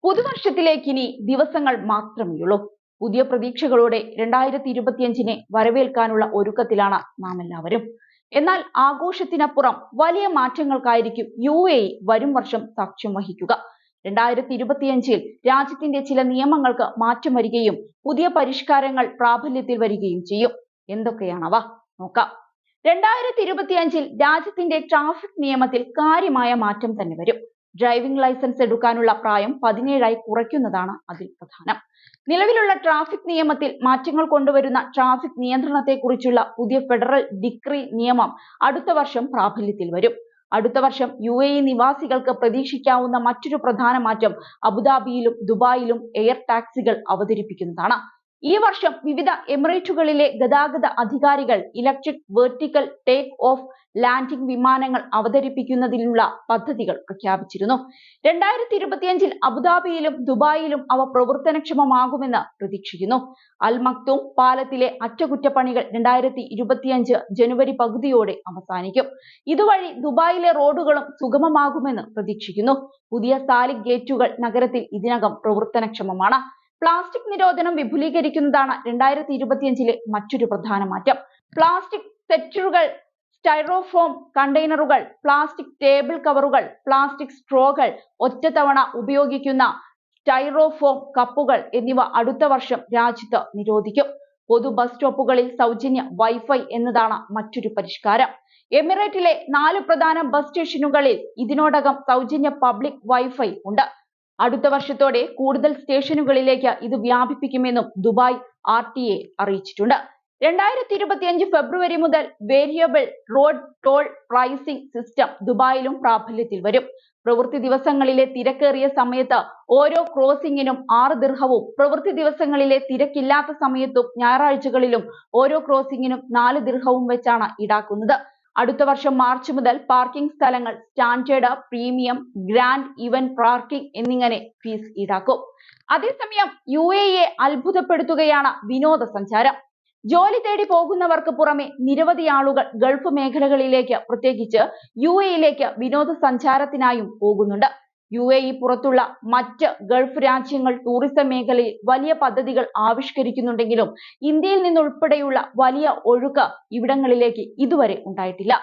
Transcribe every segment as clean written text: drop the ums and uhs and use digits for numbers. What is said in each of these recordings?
പുതുവർഷത്തിലേക്ക് ഇനി ദിവസങ്ങൾ മാത്രമേയുള്ളൂ. പുതിയ പ്രതീക്ഷകളോടെ 2025 വരവേൽക്കാനുള്ള ഒരുക്കത്തിലാണ് നാം എല്ലാവരും. എന്നാൽ ആഘോഷത്തിനപ്പുറം വലിയ മാറ്റങ്ങൾക്കായിരിക്കും UAE വരും വർഷം സാക്ഷ്യം വഹിക്കുക. 2025 രാജ്യത്തിന്റെ ചില നിയമങ്ങൾക്ക് മാറ്റം വരികയും പുതിയ പരിഷ്കാരങ്ങൾ പ്രാബല്യത്തിൽ വരികയും ചെയ്യും. എന്തൊക്കെയാണവ നോക്കാം. 2025 രാജ്യത്തിന്റെ ട്രാഫിക് നിയമത്തിൽ കാര്യമായ മാറ്റം തന്നെ വരും. ഡ്രൈവിംഗ് ലൈസൻസ് എടുക്കാനുള്ള പ്രായം 17 കുറയ്ക്കുന്നതാണ് അതിൽ പ്രധാനം. നിലവിലുള്ള ട്രാഫിക് നിയമത്തിൽ മാറ്റങ്ങൾ കൊണ്ടുവരുന്ന ട്രാഫിക് നിയന്ത്രണത്തെക്കുറിച്ചുള്ള പുതിയ ഫെഡറൽ ഡിക്രി നിയമം അടുത്ത വർഷം പ്രാബല്യത്തിൽ വരും. അടുത്ത വർഷം UAE നിവാസികൾക്ക് പ്രതീക്ഷിക്കാവുന്ന മറ്റൊരു പ്രധാന മാറ്റം അബുദാബിയിലും ദുബായിലും എയർ ടാക്സികൾ അവതരിപ്പിക്കുന്നതാണ്. ഈ വർഷം വിവിധ എമിറേറ്റുകളിലെ ഗതാഗത അധികാരികൾ electric vertical take off landing വിമാനങ്ങൾ അവതരിപ്പിക്കുന്നതിനുള്ള പദ്ധതികൾ പ്രഖ്യാപിച്ചിരുന്നു. 2025 അബുദാബിയിലും ദുബായിലും അവ പ്രവർത്തനക്ഷമമാകുമെന്ന് പ്രതീക്ഷിക്കുന്നു. അൽ മക്തൂം പാലത്തിലെ അറ്റകുറ്റപ്പണികൾ 2025 ജനുവരി പകുതിയോടെ അവസാനിക്കും. ഇതുവഴി ദുബായിലെ റോഡുകളും സുഗമമാകുമെന്ന് പ്രതീക്ഷിക്കുന്നു. പുതിയ സാലിക് ഗേറ്റുകൾ നഗരത്തിൽ ഇതിനകം പ്രവർത്തനക്ഷമമാണ്. പ്ലാസ്റ്റിക് നിരോധനം വിപുലീകരിക്കുന്നതാണ് 2025 മറ്റൊരു പ്രധാന മാറ്റം. പ്ലാസ്റ്റിക് സെറ്ററുകൾ, സ്റ്റൈറോഫോം കണ്ടെയ്നറുകൾ, പ്ലാസ്റ്റിക് ടേബിൾ കവറുകൾ, പ്ലാസ്റ്റിക് സ്ട്രോകൾ, ഒറ്റത്തവണ ഉപയോഗിക്കുന്ന സ്റ്റൈറോഫോം കപ്പുകൾ എന്നിവ അടുത്ത വർഷം രാജ്യത്ത് നിരോധിക്കും. പൊതു ബസ് സ്റ്റോപ്പുകളിൽ സൗജന്യ വൈഫൈ എന്നതാണ് മറ്റൊരു പരിഷ്കാരം. എമിറേറ്റിലെ 4 പ്രധാന ബസ് സ്റ്റേഷനുകളിൽ ഇതിനോടകം സൗജന്യ പബ്ലിക് വൈഫൈ ഉണ്ട്. അടുത്ത വർഷത്തോടെ കൂടുതൽ സ്റ്റേഷനുകളിലേക്ക് ഇത് വ്യാപിപ്പിക്കുമെന്നും ദുബായ് RTA അറിയിച്ചിട്ടുണ്ട്. 2025 ഫെബ്രുവരി മുതൽ variable road toll pricing system ദുബായിലും പ്രാബല്യത്തിൽ വരും. പ്രവൃത്തി ദിവസങ്ങളിലെ തിരക്കേറിയ സമയത്ത് ഓരോ ക്രോസിംഗിനും 6 ദിർഹവും, പ്രവൃത്തി ദിവസങ്ങളിലെ തിരക്കില്ലാത്ത സമയത്തും ഞായറാഴ്ചകളിലും ഓരോ ക്രോസിംഗിനും 4 ദിർഹവും വെച്ചാണ് ഈടാക്കുന്നത്. അടുത്ത വർഷം മാർച്ച് മുതൽ പാർക്കിംഗ് സ്ഥലങ്ങൾ standard, premium, grand event parking എന്നിങ്ങനെ ഫീസ് ഈടാക്കും. അതേസമയം UAE അത്ഭുതപ്പെടുത്തുകയാണ് വിനോദസഞ്ചാരം. ജോലി തേടി പോകുന്നവർക്ക് പുറമെ നിരവധി ആളുകൾ ഗൾഫ് മേഖലകളിലേക്ക്, പ്രത്യേകിച്ച് UAEയിലേക്ക് വിനോദസഞ്ചാരത്തിനായും പോകുന്നുണ്ട്. UAE പുറത്തുള്ള മറ്റ് ഗൾഫ് രാജ്യങ്ങൾ ടൂറിസം മേഖലയിൽ വലിയ പദ്ധതികൾ ആവിഷ്കരിക്കുന്നുണ്ടെങ്കിലും ഇന്ത്യയിൽ നിന്നുൾപ്പെടെയുള്ള വലിയ ഒഴുക്ക് ഇവിടങ്ങളിലേക്ക് ഇതുവരെ ഉണ്ടായിട്ടില്ല.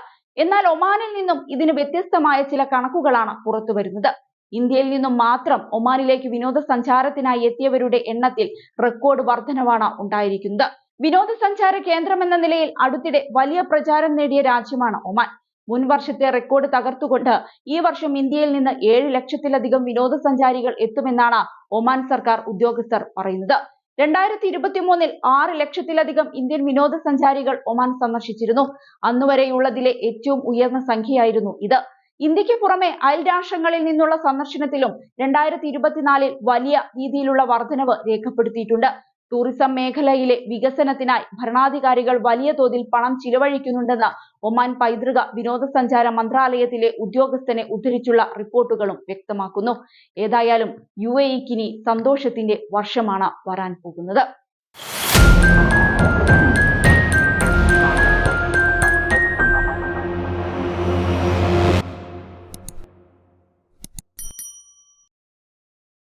എന്നാൽ ഒമാനിൽ നിന്നും ഇതിന് വ്യത്യസ്തമായ ചില കണക്കുകളാണ് പുറത്തു വരുന്നത്. ഇന്ത്യയിൽ നിന്നും മാത്രം ഒമാനിലേക്ക് വിനോദസഞ്ചാരത്തിനായി എത്തിയവരുടെ എണ്ണത്തിൽ റെക്കോർഡ് വർധനവാണ് ഉണ്ടായിരിക്കുന്നത്. വിനോദസഞ്ചാര കേന്ദ്രമെന്ന നിലയിൽ അടുത്തിടെ വലിയ പ്രചാരം നേടിയ രാജ്യമാണ് ഒമാൻ. മുൻ വർഷത്തെ റെക്കോർഡ് തകർത്തുകൊണ്ട് ഈ വർഷം ഇന്ത്യയിൽ നിന്ന് 7 ലക്ഷത്തിലധികം വിനോദസഞ്ചാരികൾ എത്തുമെന്നാണ് ഒമാൻ സർക്കാർ ഉദ്യോഗസ്ഥർ പറയുന്നത്. 2023 6 ലക്ഷത്തിലധികം ഇന്ത്യൻ വിനോദസഞ്ചാരികൾ ഒമാൻ സന്ദർശിച്ചിരുന്നു. അന്നുവരെയുള്ളതിലെ ഏറ്റവും ഉയർന്ന സംഖ്യയായിരുന്നു ഇത്. ഇന്ത്യക്ക് പുറമെ അയൽ രാഷ്ട്രങ്ങളിൽ നിന്നുള്ള സന്ദർശനത്തിലും 2024 വലിയ രീതിയിലുള്ള വർധനവ് രേഖപ്പെടുത്തിയിട്ടുണ്ട്. ടൂറിസം മേഖലയിലെ വികസനത്തിനായി ഭരണാധികാരികൾ വലിയ തോതിൽ പണം ചിലവഴിക്കുന്നുണ്ടെന്ന് ഒമാൻ പൈതൃക വിനോദസഞ്ചാര മന്ത്രാലയത്തിലെ ഉദ്യോഗസ്ഥനെ ഉദ്ധരിച്ചുള്ള റിപ്പോർട്ടുകളും വ്യക്തമാക്കുന്നു. ഏതായാലും UAEക്കിനി സന്തോഷത്തിന്റെ വർഷമാണ് വരാൻ പോകുന്നത്.